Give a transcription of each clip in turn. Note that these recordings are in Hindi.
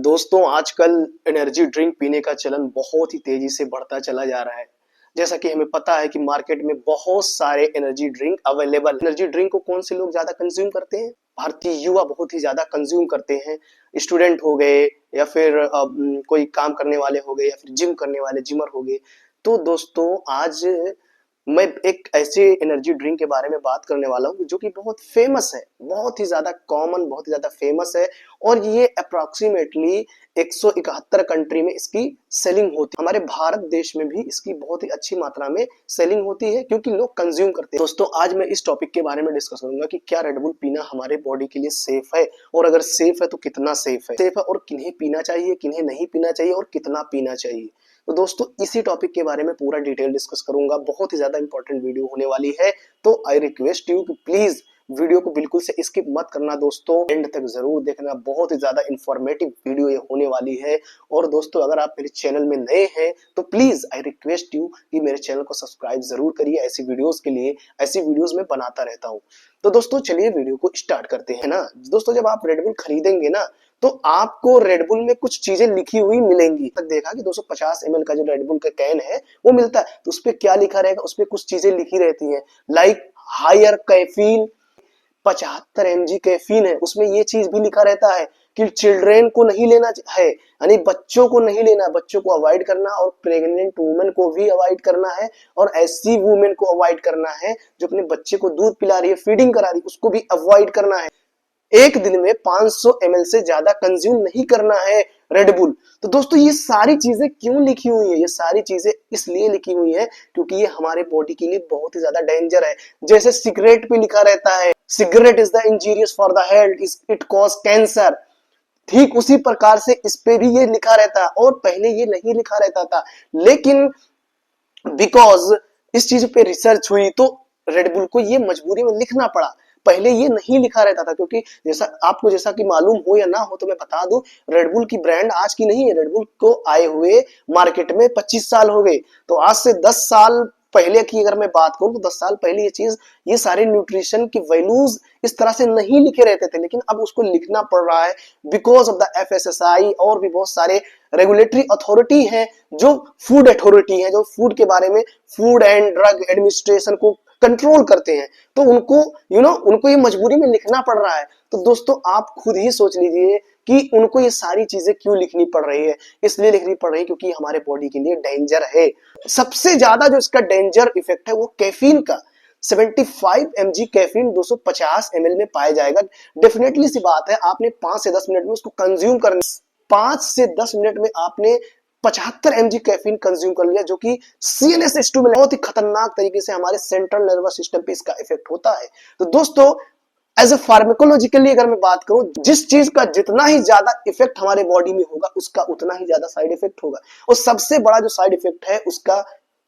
दोस्तों आजकल एनर्जी ड्रिंक पीने का चलन बहुत ही तेजी से बढ़ता चला जा रहा है। जैसा कि हमें पता है कि मार्केट में बहुत सारे energy drink available. Energy drink को कौन से लोग ज्यादा कंज्यूम करते हैं? भारतीय युवा बहुत ही ज्यादा कंज्यूम करते हैं। स्टूडेंट हो गए या फिर कोई काम करने वाले हो गए या फिर जिम करने वाले जिमर हो गए। तो दोस्तों आज मैं एक ऐसे एनर्जी ड्रिंक के बारे में बात करने वाला हूँ जो कि बहुत फेमस है, बहुत ही ज्यादा कॉमन, बहुत ही ज्यादा फेमस है। और ये अप्रोक्सीमेटली 171 कंट्री में इसकी सेलिंग होती है। हमारे भारत देश में भी इसकी बहुत ही अच्छी मात्रा में सेलिंग होती है क्योंकि लोग कंज्यूम करते हैं। दोस्तों आज मैं इस टॉपिक के बारे में डिस्कस करूंगा कि क्या रेड बुल पीना हमारे बॉडी के लिए सेफ है, और अगर सेफ है तो कितना सेफ है और किन्हें पीना चाहिए, किन्हें नहीं पीना चाहिए और कितना पीना चाहिए। तो दोस्तों इसी टॉपिक के बारे में पूरा डिटेल डिस्कस करूंगा। बहुत ही ज्यादा इंपॉर्टेंट वीडियो होने वाली है, तो आई रिक्वेस्ट यू कि प्लीज वीडियो को बिल्कुल से स्किप मत करना दोस्तों, एंड तक जरूर देखना। बहुत ही ज्यादा इंफॉर्मेटिव वीडियो ये होने वाली है। और दोस्तों अगर आप मेरे चैनल में नए हैं तो प्लीज आई रिक्वेस्ट यू कि मेरे चैनल को सब्सक्राइब जरूर करिए। ऐसी वीडियोस के लिए, ऐसी वीडियोस में बनाता रहता हूँ। तो दोस्तों चलिए वीडियो को स्टार्ट करते हैं ना। दोस्तों जब आप रेड बुल खरीदेंगे ना तो आपको रेड बुल में कुछ चीजें लिखी हुई मिलेंगी। तक देखा कि 250 ml का जो रेड बुल का कैन है वो मिलता है, तो उस पे क्या लिखा रहेगा? उस पे कुछ चीजें लिखी रहती हैं, like higher caffeine, 75 mg caffeine है। उसमें ये चीज भी लिखा रहता है कि चिल्ड्रेन को नहीं लेना है, यानी बच्चों को नहीं लेना, बच्चों को अवॉइड करना, और प्रेग्नेंट वुमेन को भी अवॉइड करना है, और ऐसी वुमेन को अवॉइड करना है जो अपने बच्चे को दूध पिला रही है, फीडिंग करा रही है, उसको भी अवॉइड करना है। एक दिन में 500 ml से ज्यादा कंज्यूम नहीं करना है रेड बुल। तो दोस्तों ये सारी चीजें क्यों लिखी हुई है? ये सारी चीजें इसलिए लिखी हुई है क्योंकि ये हमारे बॉडी के लिए बहुत ही ज्यादा डेंजर है। जैसे सिगरेट पे लिखा रहता है cigarette is the injurious for the health, it cause cancer, ठीक उसी प्रकार से इस पे भी ये लिखा रहता है। और पहले ये नहीं लिखा रहता था, लेकिन बिकॉज इस चीज पे रिसर्च हुई तो रेड बुल को ये मजबूरी में लिखना पड़ा। पहले ये नहीं लिखा रहता था क्योंकि जैसा कि मालूम हो या ना हो तो मैं बता दूं, रेड बुल की ब्रांड आज की नहीं है। रेड बुल को आए हुए मार्केट में 25 साल हो गए। तो आज से 10 साल पहले की अगर मैं बात करूं तो 10 साल पहले ये सारे न्यूट्रिशन की वैल्यूज इस तरह से नहीं लिखे रहते थे, लेकिन अब उसको लिखना पड़ रहा है बिकॉज ऑफ द FSSAI और भी बहुत सारे रेगुलेटरी अथॉरिटी है, जो फूड अथॉरिटी है, जो फूड के बारे में, फूड एंड ड्रग एडमिनिस्ट्रेशन को कंट्रोल करते हैं। तो उनको ये मजबूरी में लिखना पड़ रहा है। तो दोस्तों आप खुद ही सोच लीजिए कि उनको ये सारी चीजें क्यों लिखनी पड़ रही है। इसलिए लिखनी पड़ रही है क्योंकि हमारे बॉडी के लिए डेंजर है। सबसे ज्यादा जो इसका डेंजर इफेक्ट है वो कैफीन का। 75 mg कैफीन 250 ml में पाया जाएगा। डेफिनेटली सी बात है, आपने 5 से 10 मिनट में उसको कंज्यूम करना, 5 से 10 मिनट में आपने 75 mg कैफीन कंज्यूम कर लिया, जो कि CNS स्टिमुलेंट बहुत ही खतरनाक तरीके से हमारे सेंट्रल नर्वस सिस्टम पे इसका इफेक्ट होता है। तो दोस्तों एज ए फार्माकोलॉजिकली अगर मैं बात करूं, जिस चीज का जितना ही ज्यादा इफेक्ट हमारे बॉडी में होगा उसका उतना ही ज्यादा साइड इफेक्ट होगा। और सबसे बड़ा जो साइड इफेक्ट है उसका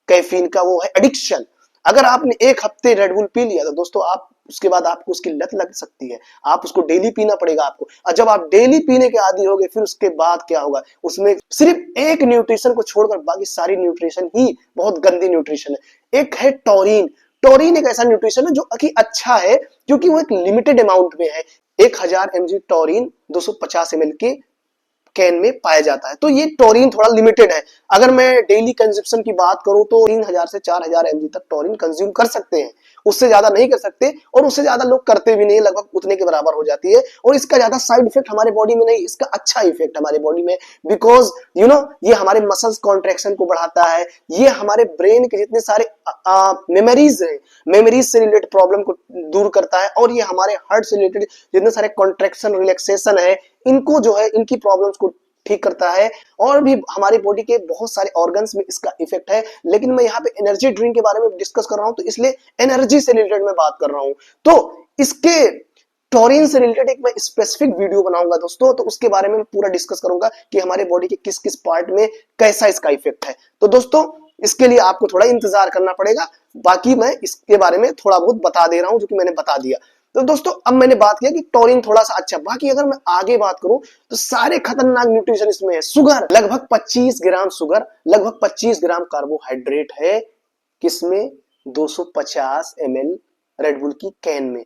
कैफीन का वो है एडिक्शन। अगर आपने एक हफ्ते रेड बुल पी लिया तो दोस्तों आप उसके बाद आपको उसकी लत लग सकती है। आप उसको डेली पीना पड़ेगा आपको, और जब आप डेली पीने के आदी होगे फिर उसके बाद क्या होगा? उसमें सिर्फ एक न्यूट्रिशन को छोड़कर बाकी सारी न्यूट्रिशन ही बहुत गंदी न्यूट्रिशन है। एक है टोरिन। टोरिन एक ऐसा न्यूट्रिशन है जो कि अच्छा है क्योंकि वो एक लिमिटेड अमाउंट में है। 1000 mg टोरिन 250 ml के कैन में पाया जाता है। तो ये टोरिन थोड़ा लिमिटेड है। अगर मैं डेली कंजप्शन की बात करूं तो 3000 से 4000 mg तक टोरिन कंज्यूम कर सकते हैं, उससे ज्यादा नहीं कर सकते, और उससे ज्यादा लोग करते भी नहीं, लगभग उतने के बराबर हो जाती है। और इसका ज्यादा साइड इफेक्ट हमारे बॉडी में नहीं, इसका अच्छा इफेक्ट हमारे बॉडी में, बिकॉज ये हमारे मसल्स कॉन्ट्रेक्शन को बढ़ाता है, ये हमारे ब्रेन के जितने सारे मेमोरीज है, मेमोरीज से रिलेटेड प्रॉब्लम को दूर करता है, और ये हमारे हार्ट से रिलेटेड जितने सारे कॉन्ट्रेक्शन रिलैक्सेशन है इनको जो है इनकी प्रॉब्लम्स को ठीक करता है। और भी हमारे बॉडी के बहुत सारे ऑर्गन्स में इसका इफेक्ट है। लेकिन मैं यहाँ पे एनर्जी ड्रिंक के बारे में डिस्कस कर रहा हूँ तो इसलिए एनर्जी से रिलेटेड मैं बात कर रहा हूँ। तो इसके टोरिन से रिलेटेड एक मैं स्पेसिफिक वीडियो बनाऊंगा दोस्तों, तो उसके बारे में पूरा डिस्कस करूंगा कि हमारे बॉडी के किस किस पार्ट में कैसा इसका इफेक्ट है। तो दोस्तों इसके लिए आपको थोड़ा इंतजार करना पड़ेगा, बाकी मैं इसके बारे में थोड़ा बहुत बता दे रहा हूं जो कि मैंने बता दिया। तो दोस्तों अब मैंने बात किया कि टोरिन थोड़ा सा अच्छा, बाकी अगर मैं आगे बात करूं तो सारे खतरनाक न्यूट्रिशन इसमें है। शुगर लगभग 25 ग्राम शुगर, लगभग 25 ग्राम कार्बोहाइड्रेट है किसमें? 250 ml रेड बुल की कैन में।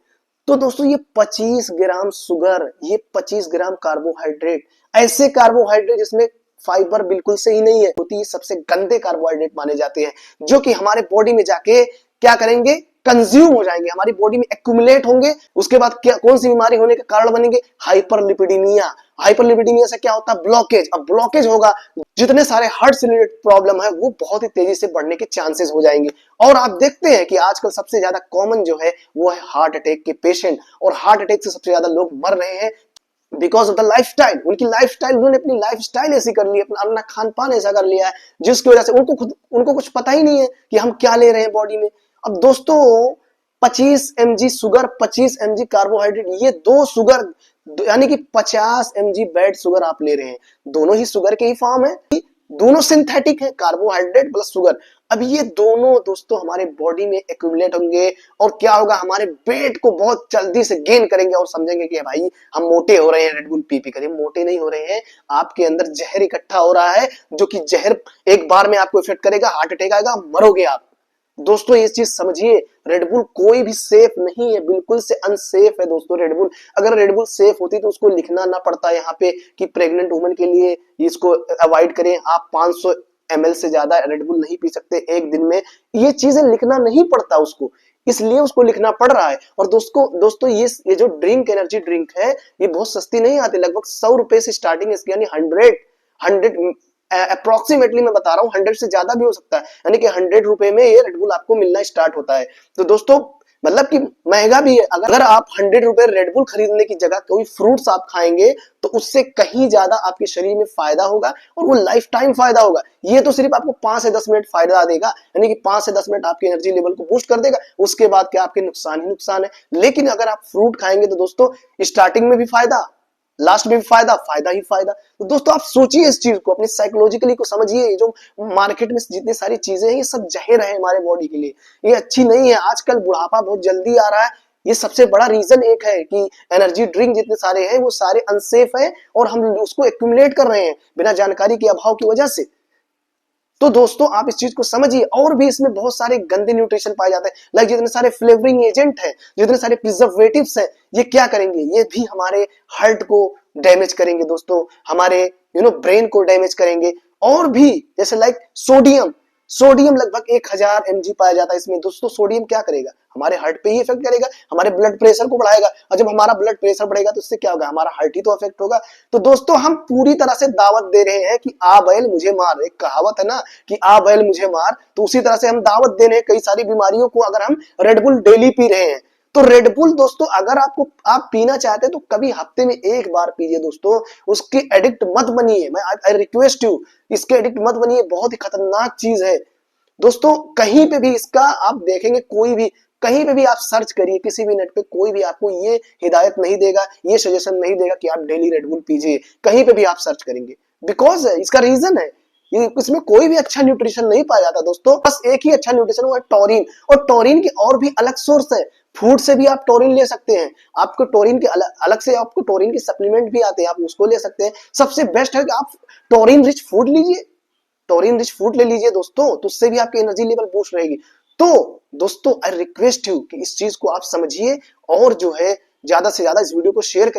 तो दोस्तों ये 25 ग्राम शुगर, ये 25 ग्राम कार्बोहाइड्रेट, ऐसे कार्बोहाइड्रेट जिसमें फाइबर बिल्कुल से ही नहीं है होती, सबसे गंदे कार्बोहाइड्रेट माने जाते हैं, जो कि हमारे बॉडी में जाके क्या करेंगे, कंज्यूम हो जाएंगे, हमारी बॉडी में एक्यूमुलेट होंगे। उसके बाद क्या, कौन सी बीमारी होने का कारण बनेंगे, हाइपरलिपिडीमिया। हाइपरलिपिडीमिया से क्या होता है, ब्लॉकेज। अब ब्लॉकेज होगा, जितने सारे हार्ट से रिलेटेड प्रॉब्लम है वो बहुत ही तेजी से बढ़ने के चांसेस हो जाएंगे। और आप देखते हैं कि आजकल सबसे ज्यादा कॉमन जो है वो है हार्ट अटैक के पेशेंट, और हार्ट अटैक से सबसे ज्यादा लोग मर रहे हैं बिकॉज ऑफ द लाइफस्टाइल। उनकी लाइफस्टाइल, उन्होंने अपनी लाइफस्टाइल ऐसी कर ली, अपना खान पान ऐसा कर लिया है, जिसकी वजह से उनको कुछ पता ही नहीं है कि हम क्या ले रहे हैं बॉडी में। अब दोस्तों 25 mg शुगर, 25 mg कार्बोहाइड्रेट, ये दो शुगर यानी कि 50 mg बैड शुगर आप ले रहे हैं। दोनों ही शुगर के ही फॉर्म है, दोनों सिंथेटिक है, कार्बोहाइड्रेट प्लस शुगर। अब ये दोनों दोस्तों हमारे बॉडी में एक्यूमुलेट होंगे और क्या होगा, हमारे वेट को बहुत जल्दी से गेन करेंगे और समझेंगे कि भाई हम मोटे हो रहे हैं रेड बुल पी पी कर। मोटे नहीं हो रहे हैं, आपके अंदर जहर इकट्ठा हो रहा है, जो कि जहर एक बार में आपको इफेक्ट करेगा, हार्ट अटैक आएगा, मरोगे आप। दोस्तों ये चीज समझिए, रेडबुल कोई भी सेफ नहीं है, बिल्कुल से अनसेफ है दोस्तों रेडबुल। अगर रेडबुल सेफ होती तो उसको लिखना ना पड़ता यहाँ पे कि प्रेग्नेंट वुमन के लिए इसको अवॉइड करें, आप 500 ml से ज्यादा रेडबुल नहीं पी सकते एक दिन में, ये चीजें लिखना नहीं पड़ता उसको, इसलिए उसको लिखना पड़ रहा है। और दोस्तों ये जो ड्रिंक, एनर्जी ड्रिंक है, ये बहुत सस्ती नहीं आती, लगभग 100 रुपए से स्टार्टिंग है इसकी, यानी 100 अप्रोक्सीमेटली मैं बता रहा हूँ, 100 से ज्यादा भी हो सकता है, यानी कि 100 रुपए में ये रेडबुल आपको मिलना स्टार्ट होता है। तो दोस्तों मतलब कि महंगा भी है। अगर आप 100 रुपए रेडबुल खरीदने की जगह कोई फ्रूट्स आप खाएंगे तो उससे कहीं ज्यादा आपके शरीर में फायदा होगा, और वो लाइफ टाइम फायदा होगा। ये तो सिर्फ आपको 5 से 10 मिनट फायदा देगा, यानी कि 5 से 10 मिनट आपके एनर्जी लेवल को बूस्ट कर देगा, उसके बाद क्या आपके नुकसान ही नुकसान है। लेकिन अगर आप फ्रूट खाएंगे तो दोस्तों स्टार्टिंग में भी फायदा, लास्ट में भी फायदा, फायदा ही फायदा। तो दोस्तों आप सोचिए इस चीज को, अपनी साइकोलॉजिकली को समझिए। जो मार्केट में जितनी सारी चीजें हैं ये सब जहर है हमारे बॉडी के लिए, ये अच्छी नहीं है। आजकल बुढ़ापा बहुत जल्दी आ रहा है, ये सबसे बड़ा रीजन एक है कि एनर्जी ड्रिंक जितने सारे हैं वो सारे अनसेफ है, और हम उसको एक्यूमुलेट कर रहे हैं बिना जानकारी के अभाव की वजह से। तो दोस्तों आप इस चीज को समझिए। और भी इसमें बहुत सारे गंदे न्यूट्रिशन पाए जाते हैं, लाइक जितने सारे फ्लेवरिंग एजेंट हैं, जितने सारे प्रिजर्वेटिव्स हैं, ये क्या करेंगे, ये भी हमारे हार्ट को डैमेज करेंगे दोस्तों, हमारे ब्रेन को डैमेज करेंगे। और भी जैसे लाइक सोडियम लगभग 1000 mg पाया जाता है इसमें। दोस्तों सोडियम क्या करेगा, हमारे हार्ट पे ही इफेक्ट करेगा, हमारे ब्लड प्रेशर को बढ़ाएगा, और जब हमारा ब्लड प्रेशर बढ़ेगा तो इससे क्या होगा, हमारा हार्ट ही तो अफेक्ट होगा। तो दोस्तों हम पूरी तरह से दावत दे रहे हैं कि आ बैल मुझे मार, एक कहावत है ना कि आ बैल मुझे मार, तो उसी तरह से हम दावत दे रहे हैं कई सारी बीमारियों को, अगर हम रेडबुल डेली पी रहे हैं। तो रेडबुल दोस्तों अगर आप पीना चाहते हैं तो कभी हफ्ते में एक बार पीजिए दोस्तों, उसके एडिक्ट मत बनिए। मैं आई रिक्वेस्ट यू, इसके एडिक्ट मत बनिए, बहुत ही खतरनाक चीज है दोस्तों। कहीं पे भी इसका आप देखेंगे, कोई भी कहीं पे भी आप सर्च करिए, किसी भी नेट पे कोई भी आपको ये हिदायत नहीं देगा, ये सजेशन नहीं देगा कि आप डेली रेडबुल पीजिए। कहीं पे भी आप सर्च करेंगे, बिकॉज इसका रीजन है इसमें कोई भी अच्छा न्यूट्रिशन नहीं पाया जाता दोस्तों। बस एक ही अच्छा न्यूट्रिशन, वो है टॉरिन। और टॉरिन के और भी अलग सोर्स है, फूड से भी आप टॉरिन ले सकते हैं। आपको टॉरिन के अलग से आपको टॉरिन के सप्लीमेंट भी आते हैं, आप उसको ले सकते हैं। सबसे बेस्ट है कि आप टॉरिन रिच फूड लीजिए, टॉरिन रिच फूड ले लीजिए दोस्तों, तो उससे भी आपकी एनर्जी लेवल बूस्ट रहेगी। तो दोस्तों आई रिक्वेस्ट यू कि इस चीज को आप समझिए, और जो है ज्यादा से ज्यादा इस वीडियो को शेयर करिए।